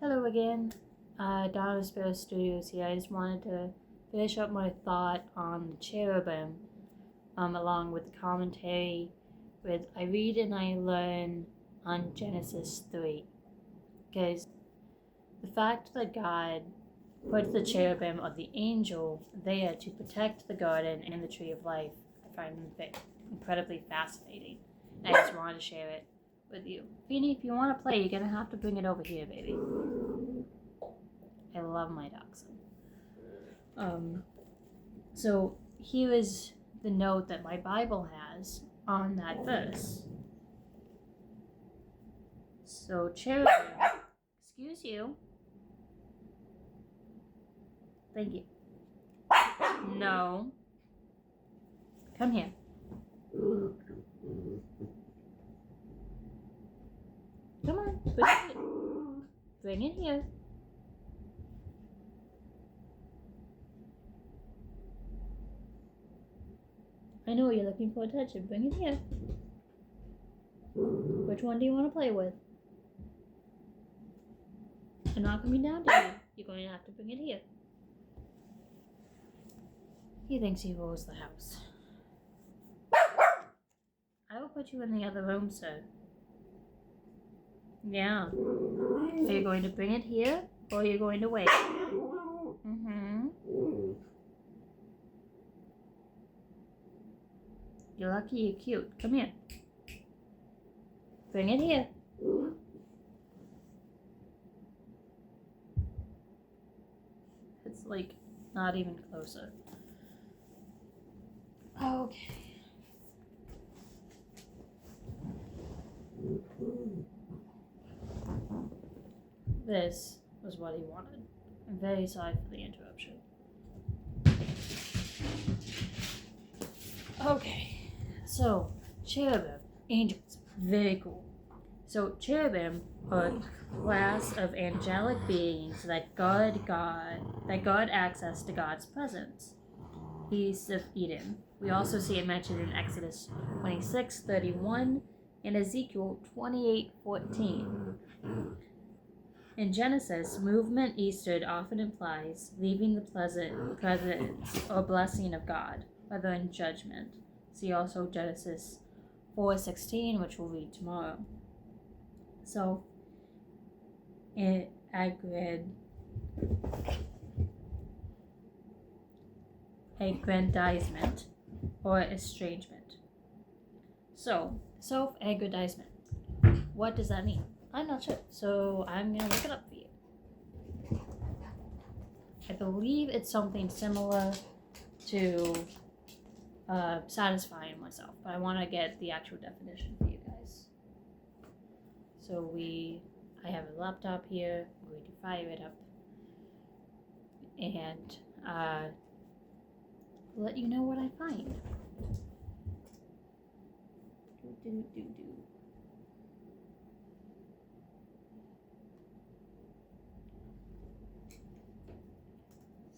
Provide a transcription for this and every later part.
Hello again, Donna Sparrowstudios here. I just wanted to finish up my thought on the cherubim, along with the commentary with I read and I learn on Genesis 3. Because the fact that God put the cherubim or the angel there to protect the garden and the tree of life, I find incredibly fascinating. And I just wanted to share it with you. Feeny, if you want to play, you're gonna have to bring it over here, baby. I love my dachshund. So here is the note that my Bible has on that verse. So cherubim, excuse you. Thank you. No. Come here. Come on, bring it here. I know you're looking for attention. Bring it here. Which one do you want to play with? I'm not coming down to you. You're going to have to bring it here. He thinks he rules the house. I will put you in the other room, sir. Yeah. Are you going to bring it here, or are you going to wait? You're lucky you're cute. Come here. Bring it here. It's like not even closer. Okay. This was what he wanted. I'm very sorry for the interruption. Okay, so cherubim, angels, very cool. So cherubim are a class of angelic beings that guard access to God's presence. East of Eden. We also see it mentioned in Exodus 26:31 and Ezekiel 28:14. In Genesis, movement eastward often implies leaving the pleasant presence or blessing of God, rather than judgment. See also Genesis 4:16, which we'll read tomorrow. So, aggrandizement or estrangement. So, self-aggrandizement. What does that mean? I'm not sure, so I'm going to look it up for you. I believe it's something similar to satisfying myself, but I want to get the actual definition for you guys. So I have a laptop here. I'm going to fire it up and let you know what I find.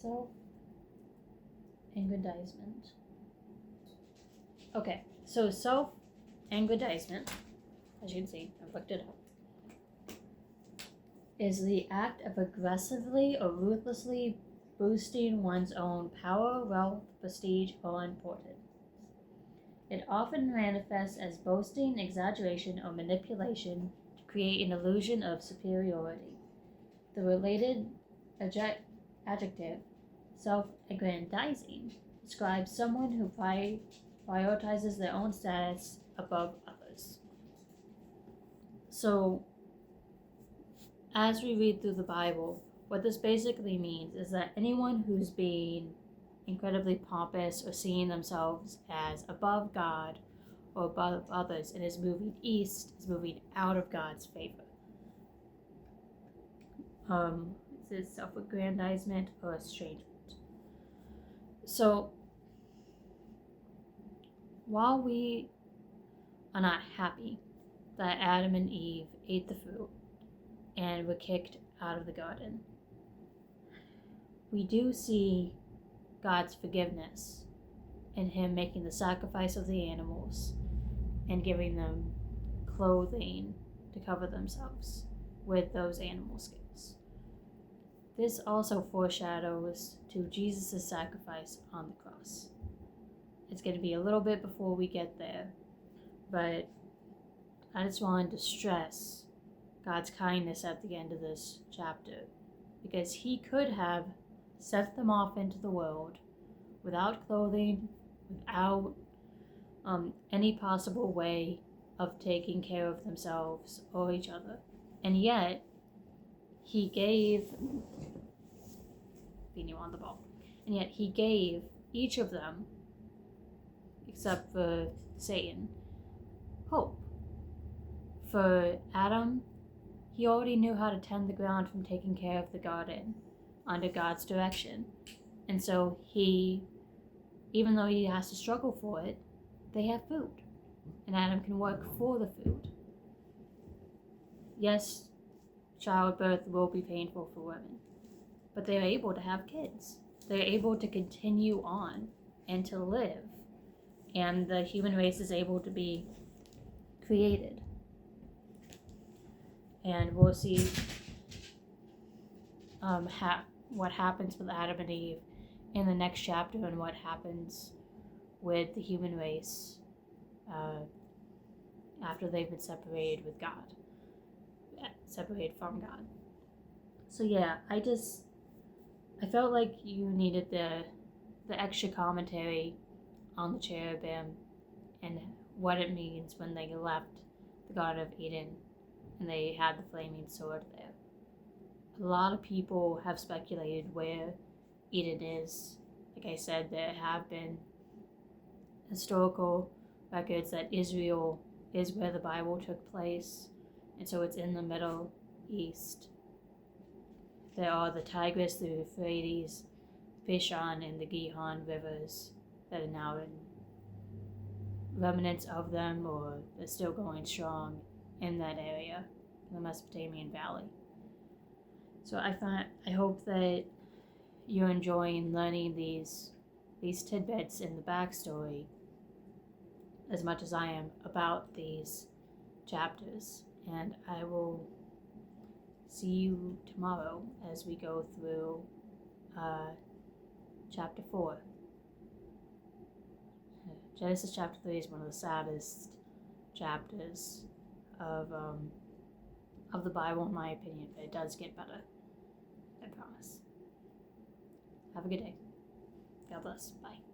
Self-aggrandizement. Okay, so self-aggrandizement, as you can see, I've looked it up, is the act of aggressively or ruthlessly boosting one's own power, wealth, prestige, or importance. It often manifests as boasting, exaggeration, or manipulation to create an illusion of superiority. The related adjective, self-aggrandizing, describes someone who prioritizes their own status above others. So, as we read through the Bible, what this basically means is that anyone who's being incredibly pompous or seeing themselves as above God or above others and is moving east is moving out of God's favor. It's self-aggrandizement or estrangement. So, while we are not happy that Adam and Eve ate the fruit and were kicked out of the garden, we do see God's forgiveness in Him making the sacrifice of the animals and giving them clothing to cover themselves with those animal skins. this also foreshadows to Jesus' sacrifice on the cross. It's going to be a little bit before we get there, but I just wanted to stress God's kindness at the end of this chapter, because he could have sent them off into the world without clothing, without any possible way of taking care of themselves or each other. And yet, he gave, being on the ball, and yet he gave each of them, except for Satan, hope. For Adam, he already knew how to tend the ground from taking care of the garden under God's direction. And so he, even though he has to struggle for it, they have food. And Adam can work for the food. Yes, childbirth will be painful for women, but they're able to have kids. They're able to continue on and to live. And the human race is able to be created. And we'll see what happens with Adam and Eve in the next chapter, and what happens with the human race after they've been separated with God, separated from God. So yeah, I felt like you needed the extra commentary on the cherubim and what it means when they left the Garden of Eden and they had the flaming sword there. A lot of people have speculated where Eden is. Like I said, there have been historical records that Israel is where the Bible took place, and so it's in the Middle East. There are the Tigris, the Euphrates, Pishon, and the Gihon rivers that are now in remnants of them, or they're still going strong in that area, the Mesopotamian Valley. So I hope that you're enjoying learning these tidbits in the backstory as much as I am about these chapters. And I will see you tomorrow as we go through chapter 4. Genesis chapter 3 is one of the saddest chapters of the Bible, in my opinion, but it does get better. I promise. Have a good day. God bless. Bye.